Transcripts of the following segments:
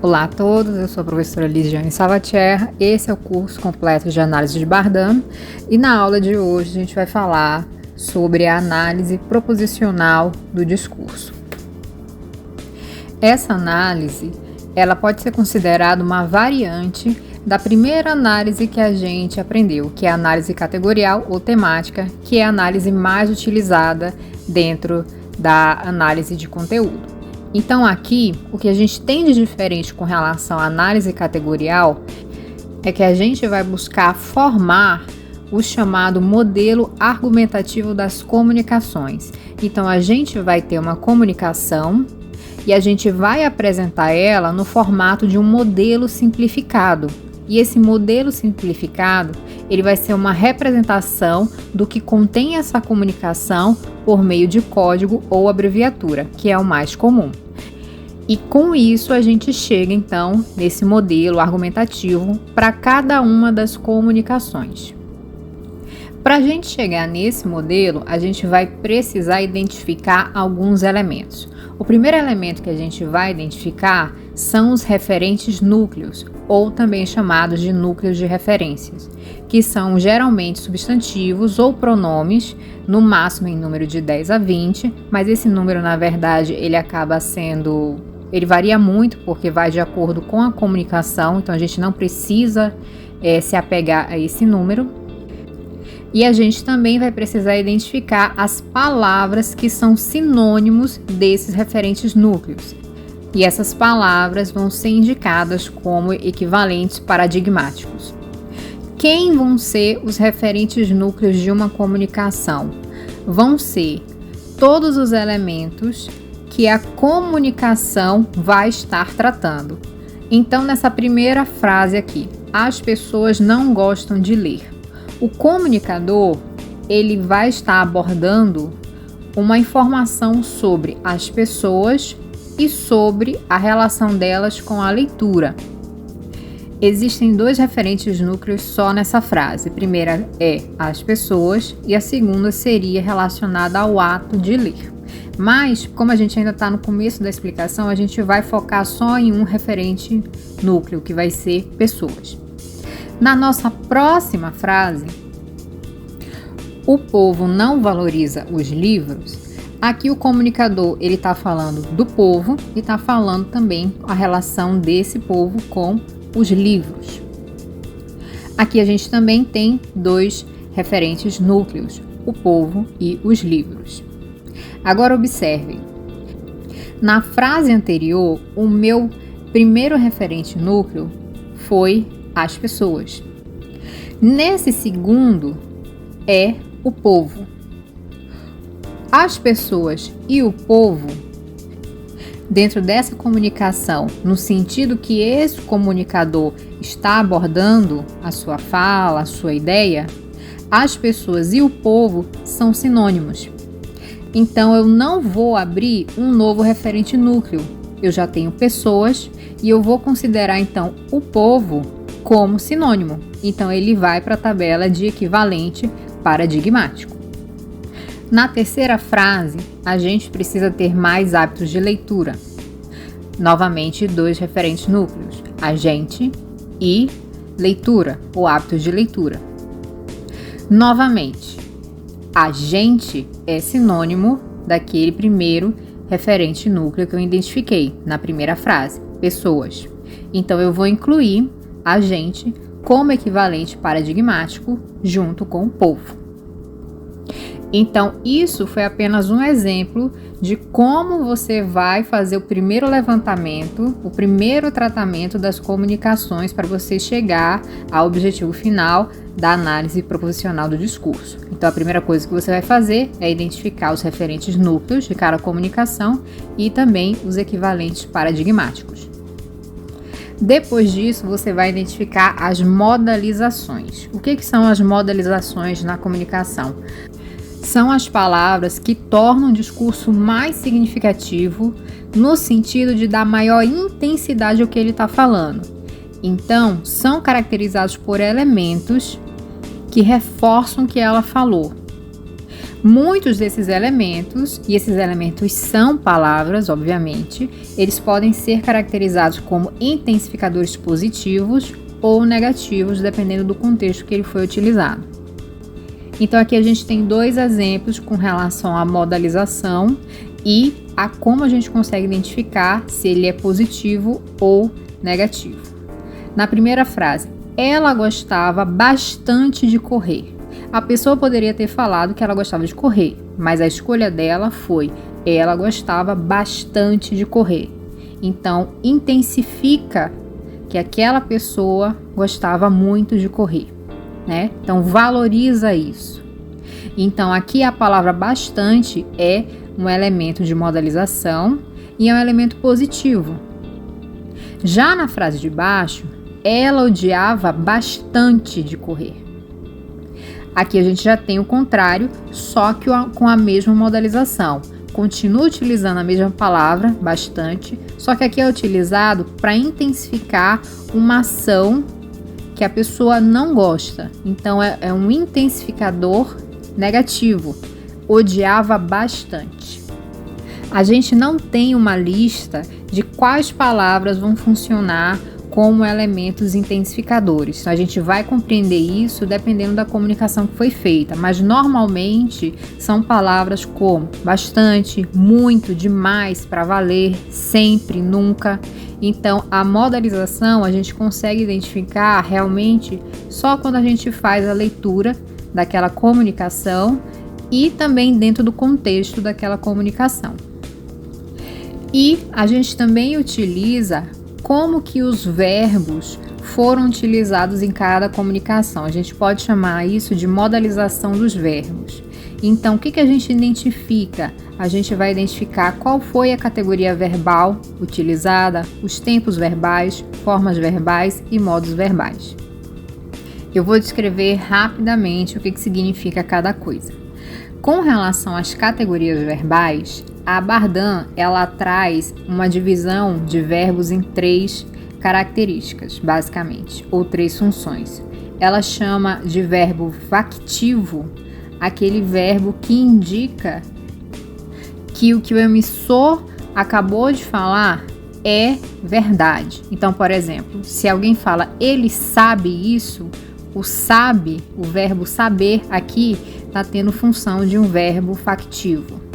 Olá a todos, eu sou a professora Lisiane Salvatierra, esse é o curso completo de análise de Bardano e na aula de hoje a gente vai falar sobre a análise proposicional do discurso. Essa análise, ela pode ser considerada uma variante da primeira análise que a gente aprendeu, que é a análise categorial ou temática, que é a análise mais utilizada dentro da análise de conteúdo. Então aqui, o que a gente tem de diferente com relação à análise categorial é que a gente vai buscar formar o chamado modelo argumentativo das comunicações. Então a gente vai ter uma comunicação e a gente vai apresentar ela no formato de um modelo simplificado. E esse modelo simplificado, ele vai ser uma representação do que contém essa comunicação por meio de código ou abreviatura, que é o mais comum. E com isso a gente chega então nesse modelo argumentativo para cada uma das comunicações. Para a gente chegar nesse modelo, a gente vai precisar identificar alguns elementos. O primeiro elemento que a gente vai identificar são os referentes núcleos, ou também chamados de núcleos de referências, que são geralmente substantivos ou pronomes, no máximo em número de 10 a 20, mas esse número, na verdade, ele varia muito porque vai de acordo com a comunicação, então a gente não precisa se apegar a esse número. E a gente também vai precisar identificar as palavras que são sinônimos desses referentes núcleos. E essas palavras vão ser indicadas como equivalentes paradigmáticos. Quem vão ser os referentes núcleos de uma comunicação? Vão ser todos os elementos que a comunicação vai estar tratando. Então, nessa primeira frase aqui, as pessoas não gostam de ler. O comunicador, ele vai estar abordando uma informação sobre as pessoas e sobre a relação delas com a leitura. Existem dois referentes núcleos só nessa frase. A primeira é as pessoas e a segunda seria relacionada ao ato de ler. Mas, como a gente ainda está no começo da explicação, a gente vai focar só em um referente núcleo, que vai ser pessoas. Na nossa próxima frase, o povo não valoriza os livros. Aqui o comunicador ele está falando do povo e está falando também a relação desse povo com os livros. Aqui a gente também tem dois referentes núcleos, o povo e os livros. Agora observem, na frase anterior, o meu primeiro referente núcleo foi as pessoas. Nesse segundo é o povo. As pessoas e o povo, dentro dessa comunicação, no sentido que esse comunicador está abordando a sua fala, a sua ideia, as pessoas e o povo são sinônimos. Então, eu não vou abrir um novo referente núcleo. Eu já tenho pessoas e eu vou considerar, então, o povo como sinônimo. Então, ele vai para a tabela de equivalente paradigmático. Na terceira frase, a gente precisa ter mais hábitos de leitura. Novamente, dois referentes núcleos, agente e leitura, ou hábitos de leitura. Novamente, agente é sinônimo daquele primeiro referente núcleo que eu identifiquei na primeira frase, pessoas. Então, eu vou incluir agente como equivalente paradigmático junto com o povo. Então, isso foi apenas um exemplo de como você vai fazer o primeiro levantamento, o primeiro tratamento das comunicações para você chegar ao objetivo final da análise proposicional do discurso. Então, a primeira coisa que você vai fazer é identificar os referentes núcleos de cada comunicação e também os equivalentes paradigmáticos. Depois disso, você vai identificar as modalizações. O que são as modalizações na comunicação? São as palavras que tornam o discurso mais significativo no sentido de dar maior intensidade ao que ele está falando. Então, são caracterizados por elementos que reforçam o que ela falou. Muitos desses elementos, e esses elementos são palavras, obviamente, eles podem ser caracterizados como intensificadores positivos ou negativos, dependendo do contexto que ele foi utilizado. Então aqui a gente tem 2 exemplos com relação à modalização e a como a gente consegue identificar se ele é positivo ou negativo. Na primeira frase, ela gostava bastante de correr. A pessoa poderia ter falado que ela gostava de correr, mas a escolha dela foi ela gostava bastante de correr. Então, intensifica que aquela pessoa gostava muito de correr, né? Então, valoriza isso. Então, aqui a palavra bastante é um elemento de modalização e é um elemento positivo. Já na frase de baixo, ela odiava bastante de correr. Aqui a gente já tem o contrário, só que com a mesma modalização. Continua utilizando a mesma palavra, bastante, só que aqui é utilizado para intensificar uma ação que a pessoa não gosta. Então é um intensificador negativo. Odiava bastante. A gente não tem uma lista de quais palavras vão funcionar como elementos intensificadores. Então, a gente vai compreender isso dependendo da comunicação que foi feita, mas normalmente são palavras como bastante, muito, demais, para valer, sempre, nunca. Então, a modalização a gente consegue identificar realmente só quando a gente faz a leitura daquela comunicação e também dentro do contexto daquela comunicação. E a gente também utiliza como que os verbos foram utilizados em cada comunicação. A gente pode chamar isso de modalização dos verbos. Então, o que a gente identifica? A gente vai identificar qual foi a categoria verbal utilizada, os tempos verbais, formas verbais e modos verbais. Eu vou descrever rapidamente o que significa cada coisa. Com relação às categorias verbais, a Bardhan, ela traz uma divisão de verbos em 3 características, basicamente, ou 3 funções. Ela chama de verbo factivo aquele verbo que indica que o emissor acabou de falar é verdade. Então, por exemplo, se alguém fala ele sabe isso, o sabe, o verbo saber aqui está tendo função de um verbo factivo.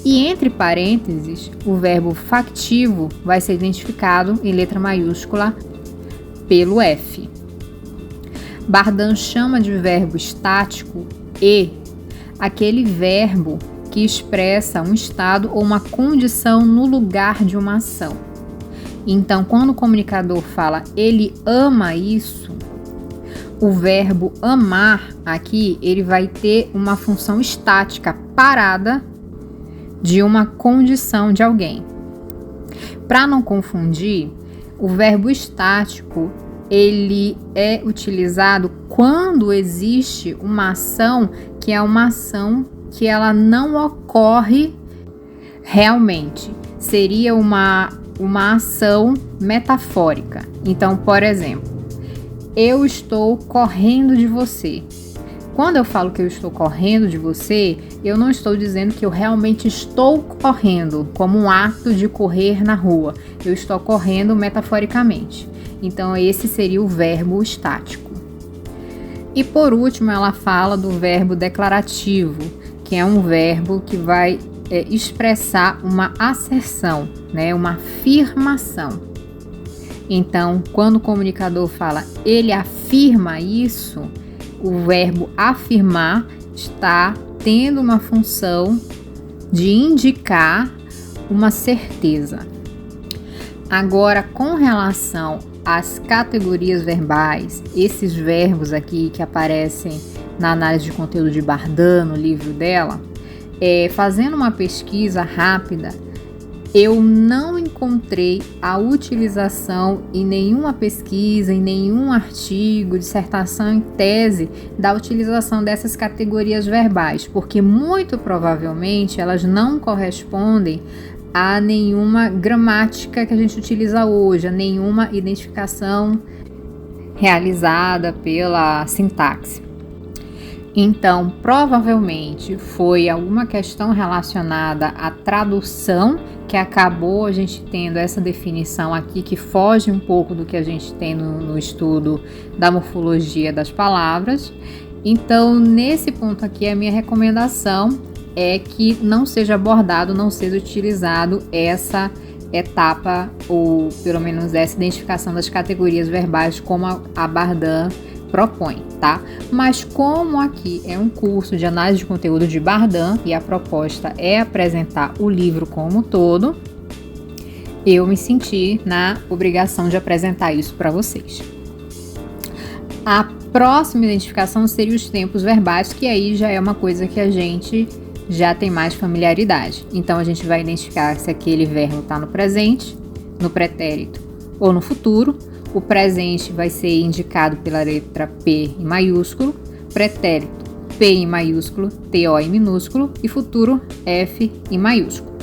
E entre parênteses, o verbo factivo vai ser identificado em letra maiúscula pelo F. Bardhan chama de verbo estático aquele verbo que expressa um estado ou uma condição no lugar de uma ação. Então, quando o comunicador fala ele ama isso, o verbo amar aqui, ele vai ter uma função estática, parada, de uma condição de alguém. Para não confundir, o verbo estático, ele é utilizado quando existe uma ação que é uma ação que ela não ocorre realmente. Seria uma ação metafórica. Então, por exemplo, eu estou correndo de você. Quando eu falo que eu estou correndo de você, eu não estou dizendo que eu realmente estou correndo, como um ato de correr na rua. Eu estou correndo metaforicamente. Então, esse seria o verbo estático. E por último, ela fala do verbo declarativo, que é um verbo que vai expressar uma asserção, né? Uma afirmação. Então, quando o comunicador fala ele afirma isso, o verbo afirmar está tendo uma função de indicar uma certeza. Agora, com relação às categorias verbais, esses verbos aqui que aparecem na análise de conteúdo de Bardhan, no livro dela, fazendo uma pesquisa rápida, eu não encontrei a utilização em nenhuma pesquisa, em nenhum artigo, dissertação em tese, da utilização dessas categorias verbais, porque muito provavelmente elas não correspondem a nenhuma gramática que a gente utiliza hoje, a nenhuma identificação realizada pela sintaxe. Então, provavelmente foi alguma questão relacionada à tradução que acabou a gente tendo essa definição aqui que foge um pouco do que a gente tem no estudo da morfologia das palavras. Então, nesse ponto aqui, a minha recomendação é que não seja abordado, não seja utilizado essa etapa, ou pelo menos essa identificação das categorias verbais como a Bardan propõe, tá? Mas como aqui é um curso de análise de conteúdo de Bardan e a proposta é apresentar o livro como um todo, eu me senti na obrigação de apresentar isso para vocês. A próxima identificação seria os tempos verbais, que aí já é uma coisa que a gente já tem mais familiaridade. Então, a gente vai identificar se aquele verbo está no presente, no pretérito ou no futuro. O presente vai ser indicado pela letra P em maiúsculo, pretérito P em maiúsculo, TO em minúsculo e futuro F em maiúsculo.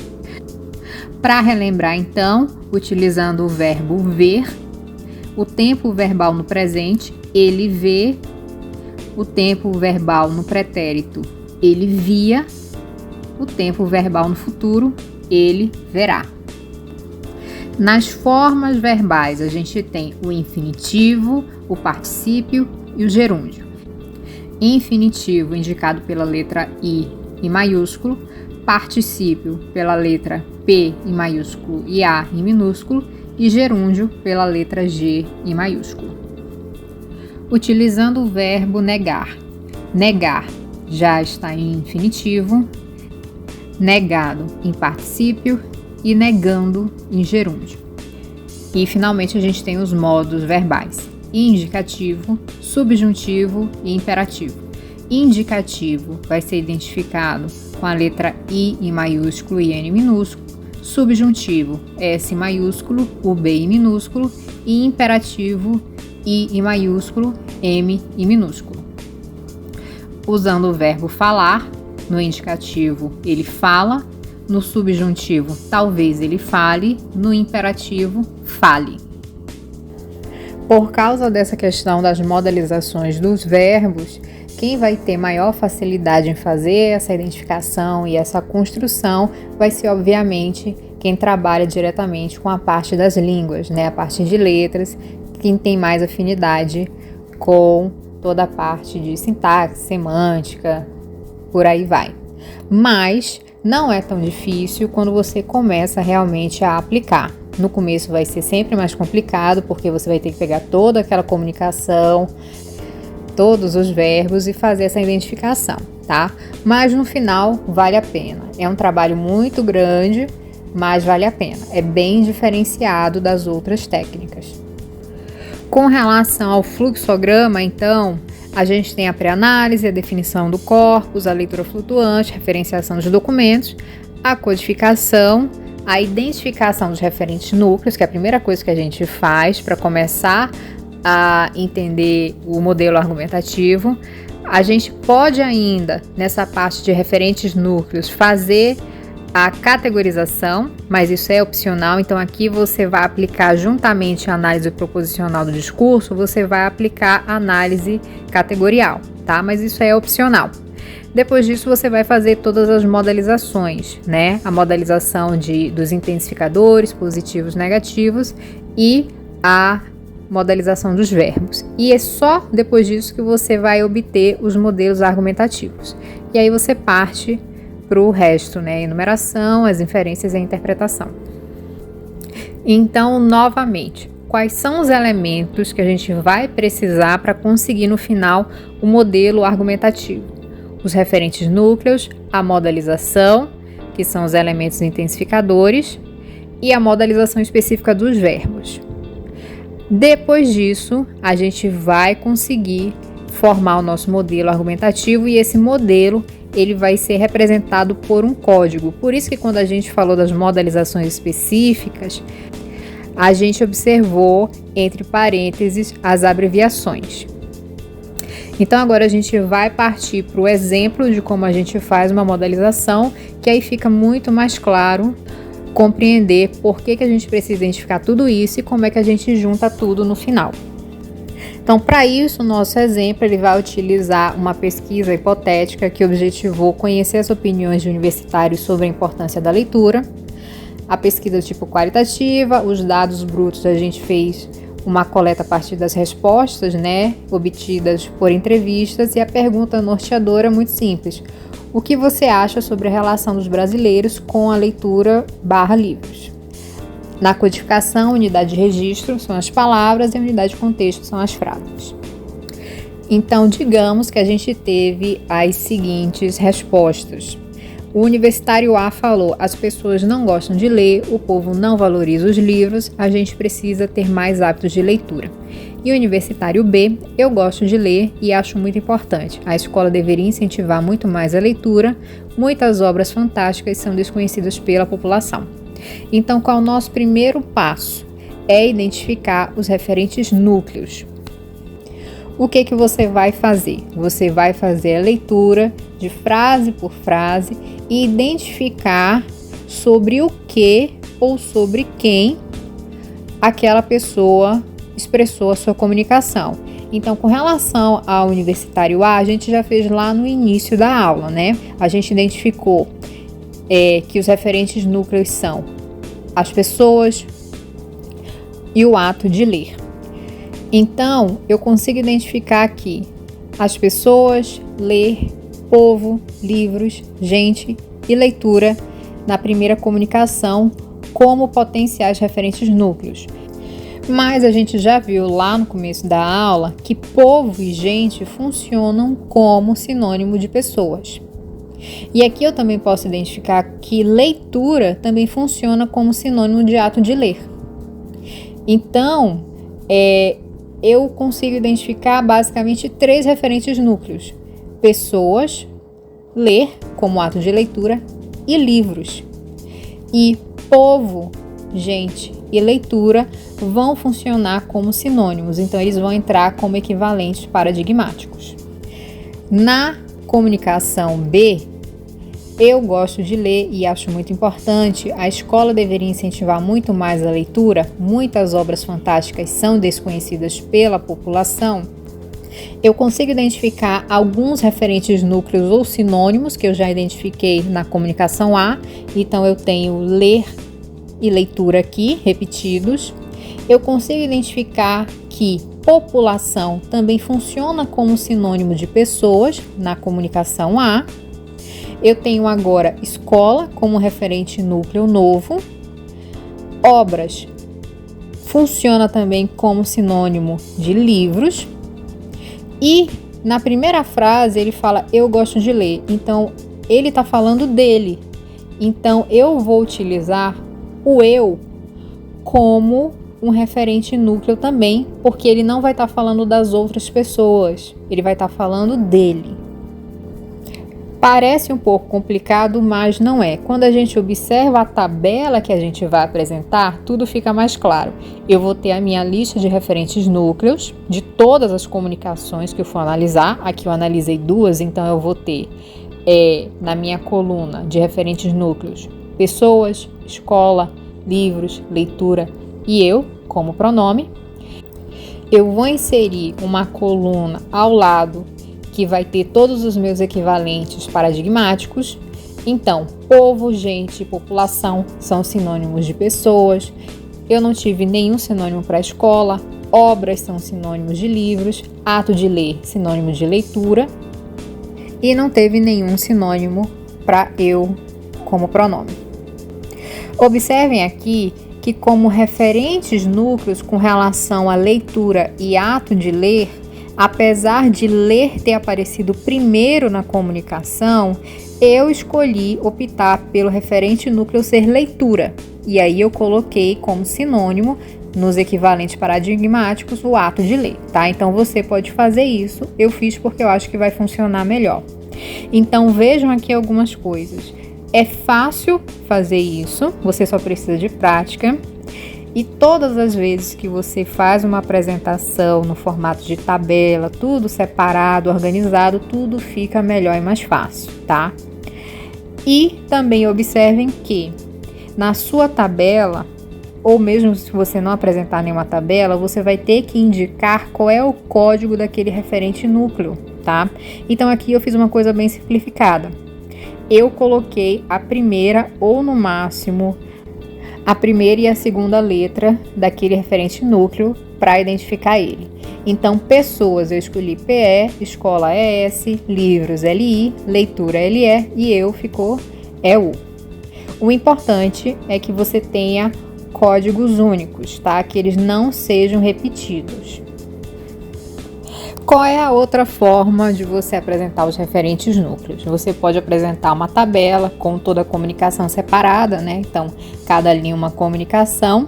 Para relembrar, então, utilizando o verbo ver, o tempo verbal no presente, ele vê, o tempo verbal no pretérito, ele via, o tempo verbal no futuro, ele verá. Nas formas verbais, a gente tem o infinitivo, o particípio e o gerúndio. Infinitivo indicado pela letra I em maiúsculo, particípio pela letra P em maiúsculo e A em minúsculo e gerúndio pela letra G em maiúsculo. Utilizando o verbo negar. Negar já está em infinitivo, negado em particípio e negando em gerúndio. E finalmente a gente tem os modos verbais: indicativo, subjuntivo e imperativo. Indicativo vai ser identificado com a letra I em maiúsculo e N em minúsculo, subjuntivo S em maiúsculo, o B em minúsculo e imperativo I em maiúsculo, M em minúsculo. Usando o verbo falar, no indicativo ele fala, no subjuntivo talvez ele fale, no imperativo fale. Por causa dessa questão das modalizações dos verbos, quem vai ter maior facilidade em fazer essa identificação e essa construção vai ser, obviamente, quem trabalha diretamente com a parte das línguas, né? A parte de letras, quem tem mais afinidade com toda a parte de sintaxe, semântica, por aí vai. Mas não é tão difícil quando você começa realmente a aplicar. No começo vai ser sempre mais complicado, porque você vai ter que pegar toda aquela comunicação, todos os verbos e fazer essa identificação, tá? Mas no final vale a pena. É um trabalho muito grande, mas vale a pena. É bem diferenciado das outras técnicas. Com relação ao fluxograma, então, a gente tem a pré-análise, a definição do corpus, a leitura flutuante, referenciação dos documentos, a codificação, a identificação dos referentes núcleos, que é a primeira coisa que a gente faz para começar a entender o modelo argumentativo. A gente pode ainda, nessa parte de referentes núcleos, fazer a categorização, mas isso é opcional, então aqui você vai aplicar juntamente a análise proposicional do discurso, você vai aplicar a análise categorial, tá? Mas isso é opcional. Depois disso você vai fazer todas as modalizações, né? A modalização dos intensificadores, positivos, negativos e a modalização dos verbos. E é só depois disso que você vai obter os modelos argumentativos. E aí você parte para o resto, né? A enumeração, as inferências e a interpretação. Então, novamente, quais são os elementos que a gente vai precisar para conseguir no final o modelo argumentativo? Os referentes núcleos, a modalização, que são os elementos intensificadores, e a modalização específica dos verbos. Depois disso, a gente vai conseguir formar o nosso modelo argumentativo e esse modelo ele vai ser representado por um código. Por isso que quando a gente falou das modalizações específicas, a gente observou entre parênteses as abreviações. Então agora a gente vai partir para o exemplo de como a gente faz uma modalização, que aí fica muito mais claro compreender por que a gente precisa identificar tudo isso e como é que a gente junta tudo no final. Então, para isso, o nosso exemplo ele vai utilizar uma pesquisa hipotética que objetivou conhecer as opiniões de universitários sobre a importância da leitura. A pesquisa tipo qualitativa, os dados brutos a gente fez uma coleta a partir das respostas, obtidas por entrevistas, e a pergunta norteadora é muito simples. O que você acha sobre a relação dos brasileiros com a leitura / livros? Na codificação, unidade de registro são as palavras e a unidade de contexto são as frases. Então, digamos que a gente teve as seguintes respostas. O universitário A falou: as pessoas não gostam de ler, o povo não valoriza os livros, a gente precisa ter mais hábitos de leitura. E o universitário B: eu gosto de ler e acho muito importante. A escola deveria incentivar muito mais a leitura, muitas obras fantásticas são desconhecidas pela população. Então, qual é o nosso primeiro passo? É identificar os referentes núcleos. O que você vai fazer? Você vai fazer a leitura de frase por frase e identificar sobre o que ou sobre quem aquela pessoa expressou a sua comunicação. Então, com relação ao universitário A, a gente já fez lá no início da aula, A gente identificou que os referentes núcleos são as pessoas e o ato de ler. Então, eu consigo identificar aqui as pessoas, ler, povo, livros, gente e leitura na primeira comunicação como potenciais referentes núcleos. Mas a gente já viu lá no começo da aula que povo e gente funcionam como sinônimo de pessoas. E aqui eu também posso identificar que leitura também funciona como sinônimo de ato de ler. Então, eu consigo identificar basicamente 3 referentes núcleos: pessoas, ler como ato de leitura e livros. E povo, gente e leitura vão funcionar como sinônimos, então eles vão entrar como equivalentes paradigmáticos. Na comunicação B, eu gosto de ler e acho muito importante. A escola deveria incentivar muito mais a leitura. Muitas obras fantásticas são desconhecidas pela população. Eu consigo identificar alguns referentes núcleos ou sinônimos que eu já identifiquei na comunicação A. Então, eu tenho ler e leitura aqui, repetidos. Eu consigo identificar que população também funciona como sinônimo de pessoas na comunicação A. Eu tenho agora escola como referente núcleo novo. Obras funciona também como sinônimo de livros. E na primeira frase ele fala: eu gosto de ler. Então ele está falando dele. Então eu vou utilizar o eu como um referente núcleo também, porque ele não vai estar falando das outras pessoas, ele vai estar falando dele. Parece um pouco complicado, mas não é. Quando a gente observa a tabela que a gente vai apresentar, tudo fica mais claro. Eu vou ter a minha lista de referentes núcleos de todas as comunicações que eu for analisar. Aqui eu analisei 2, então eu vou ter na minha coluna de referentes núcleos pessoas, escola, livros, leitura e eu como pronome. Eu vou inserir uma coluna ao lado que vai ter todos os meus equivalentes paradigmáticos. Então, povo, gente e população são sinônimos de pessoas. Eu não tive nenhum sinônimo para escola. Obras são sinônimos de livros. Ato de ler, sinônimo de leitura. E não teve nenhum sinônimo para eu como pronome. Observem aqui que, como referentes núcleos com relação à leitura e ato de ler, apesar de ler ter aparecido primeiro na comunicação, eu escolhi optar pelo referente núcleo ser leitura. E aí eu coloquei como sinônimo, nos equivalentes paradigmáticos, o ato de ler, tá? Então você pode fazer isso. Eu fiz porque eu acho que vai funcionar melhor. Então vejam aqui algumas coisas. É fácil fazer isso, você só precisa de prática. E todas as vezes que você faz uma apresentação no formato de tabela, tudo separado, organizado, tudo fica melhor e mais fácil, tá? E também observem que na sua tabela ou mesmo se você não apresentar nenhuma tabela, você vai ter que indicar qual é o código daquele referente núcleo, tá? Então aqui eu fiz uma coisa bem simplificada. Eu coloquei a primeira ou no máximo a primeira e a segunda letra daquele referente núcleo para identificar ele. Então, pessoas eu escolhi PE, escola ES, livros LI, leitura LE e eu ficou EU. O importante é que você tenha códigos únicos, tá? Que eles não sejam repetidos. Qual é a outra forma de você apresentar os referentes núcleos? Você pode apresentar uma tabela com toda a comunicação separada, né? Então, cada linha uma comunicação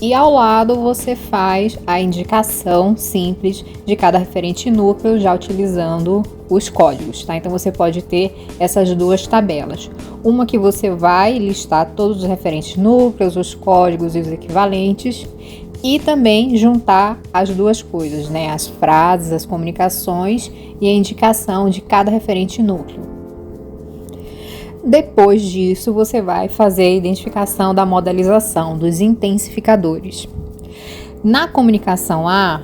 e ao lado você faz a indicação simples de cada referente núcleo já utilizando os códigos, tá? Então, você pode ter essas duas tabelas. Uma que você vai listar todos os referentes núcleos, os códigos e os equivalentes e também juntar as duas coisas, né? As frases, as comunicações e a indicação de cada referente núcleo. Depois disso, você vai fazer a identificação da modalização, dos intensificadores. Na comunicação A,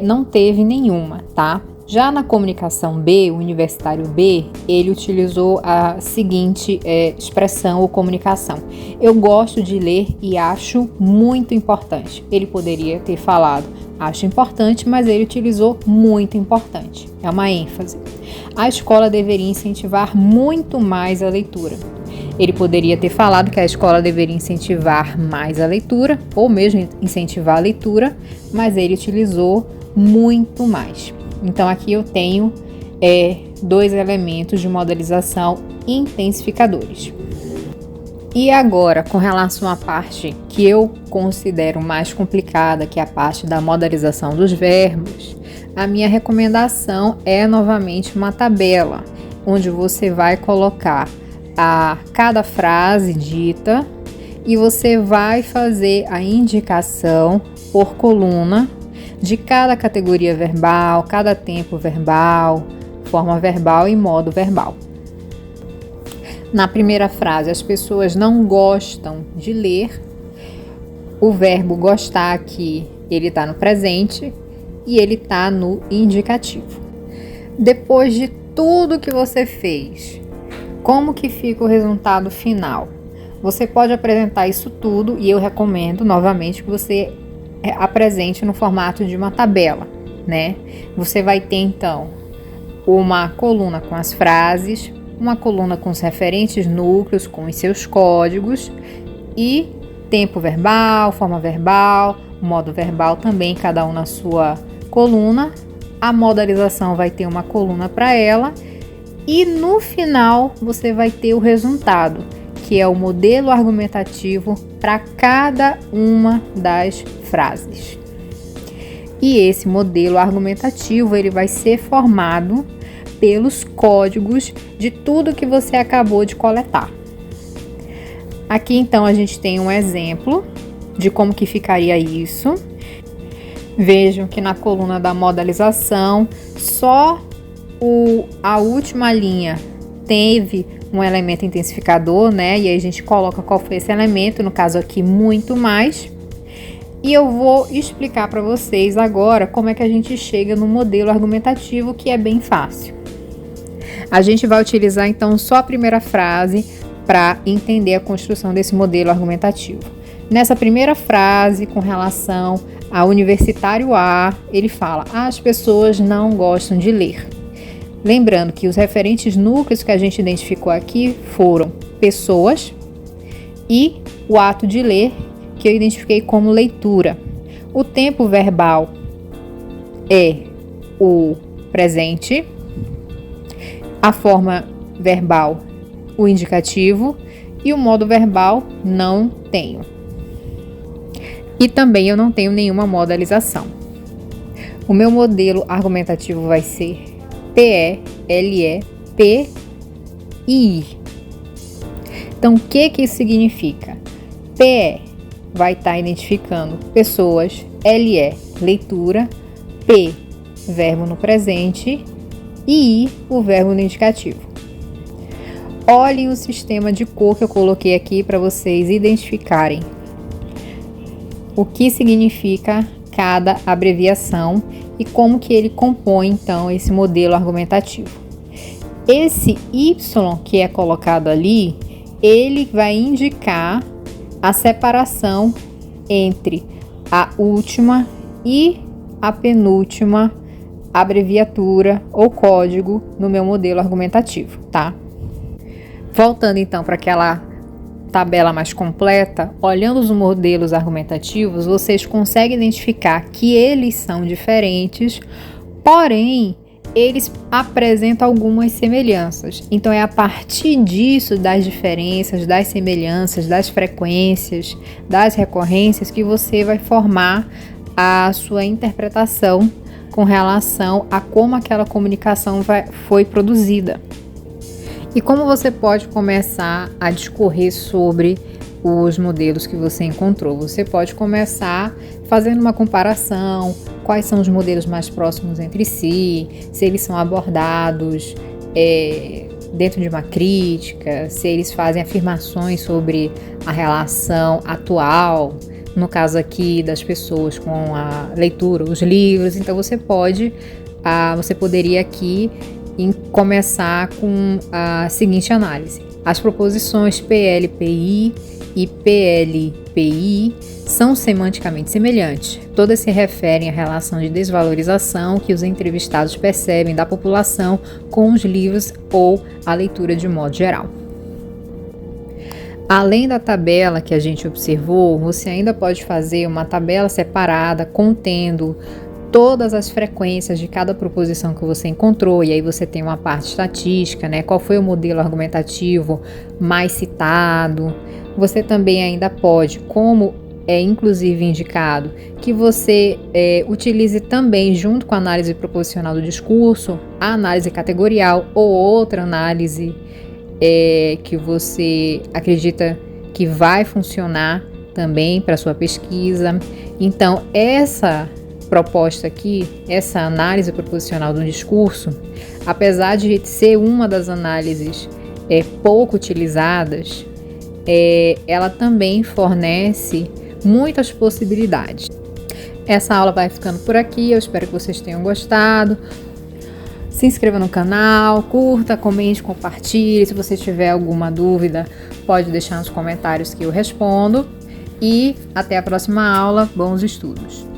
não teve nenhuma, tá? Já na comunicação B, o universitário B, ele utilizou a seguinte expressão ou comunicação. Eu gosto de ler e acho muito importante. Ele poderia ter falado acho importante, mas ele utilizou muito importante. É uma ênfase. A escola deveria incentivar muito mais a leitura. Ele poderia ter falado que a escola deveria incentivar mais a leitura, ou mesmo incentivar a leitura, mas ele utilizou muito mais. Então, aqui eu tenho dois elementos de modalização intensificadores. E agora, com relação à parte que eu considero mais complicada, que é a parte da modalização dos verbos, a minha recomendação é novamente uma tabela, onde você vai colocar cada frase dita e você vai fazer a indicação por coluna de cada categoria verbal, cada tempo verbal, forma verbal e modo verbal. Na primeira frase, as pessoas não gostam de ler. O verbo gostar aqui, ele está no presente e ele está no indicativo. Depois de tudo que você fez, como que fica o resultado final? Você pode apresentar isso tudo e eu recomendo novamente que você apresente no formato de uma tabela, né? Você vai ter então uma coluna com as frases, uma coluna com os referentes núcleos, com os seus códigos e tempo verbal, forma verbal, modo verbal também, cada um na sua coluna. A modalização vai ter uma coluna para ela e no final você vai ter o resultado, que é o modelo argumentativo para cada uma das frases. E esse modelo argumentativo ele vai ser formado pelos códigos de tudo que você acabou de coletar. Aqui então a gente tem um exemplo de como que ficaria isso. Vejam que na coluna da modalização só a última linha teve um elemento intensificador, né? E aí a gente coloca qual foi esse elemento, no caso aqui muito mais. E eu vou explicar para vocês agora como é que a gente chega no modelo argumentativo, que é bem fácil. A gente vai utilizar então só a primeira frase para entender a construção desse modelo argumentativo. Nessa primeira frase, com relação ao universitário A, ele fala: as pessoas não gostam de ler. Lembrando que os referentes núcleos que a gente identificou aqui foram pessoas e o ato de ler, que eu identifiquei como leitura. O tempo verbal é o presente, a forma verbal, o indicativo, e o modo verbal não tenho. E também eu não tenho nenhuma modalização. O meu modelo argumentativo vai ser PE, LE, P e I. Então, o que isso significa? PE vai estar identificando pessoas, LE, leitura, P, verbo no presente, e I, o verbo no indicativo. Olhem o sistema de cor que eu coloquei aqui para vocês identificarem. o que significa cada abreviação e como que ele compõe, então, esse modelo argumentativo. Esse Y que é colocado ali, ele vai indicar a separação entre a última e a penúltima abreviatura ou código no meu modelo argumentativo, tá? Voltando então para aquela tabela mais completa, olhando os modelos argumentativos, vocês conseguem identificar que eles são diferentes, porém, eles apresentam algumas semelhanças. Então, é a partir disso, das diferenças, das semelhanças, das frequências, das recorrências, que você vai formar a sua interpretação com relação a como aquela comunicação foi produzida. E como você pode começar a discorrer sobre os modelos que você encontrou? Você pode começar fazendo uma comparação, quais são os modelos mais próximos entre si, se eles são abordados dentro de uma crítica, se eles fazem afirmações sobre a relação atual, no caso aqui das pessoas com a leitura, os livros. Então você poderia aqui começar com a seguinte análise: as proposições PL-PI e PL-PI são semanticamente semelhantes. Todas se referem à relação de desvalorização que os entrevistados percebem da população com os livros ou a leitura de modo geral. Além da tabela que a gente observou, você ainda pode fazer uma tabela separada contendo todas as frequências de cada proposição que você encontrou, e aí você tem uma parte estatística, né? Qual foi o modelo argumentativo mais citado. Você também ainda pode, como é inclusive indicado, que você utilize também, junto com a análise proposicional do discurso, a análise categorial ou outra análise que você acredita que vai funcionar também para sua pesquisa. Então, essa proposta aqui, essa análise proposicional do discurso, apesar de ser uma das análises pouco utilizadas, ela também fornece muitas possibilidades. Essa aula vai ficando por aqui, eu espero que vocês tenham gostado. Se inscreva no canal, curta, comente, compartilhe. Se você tiver alguma dúvida, pode deixar nos comentários que eu respondo. E até a próxima aula. Bons estudos!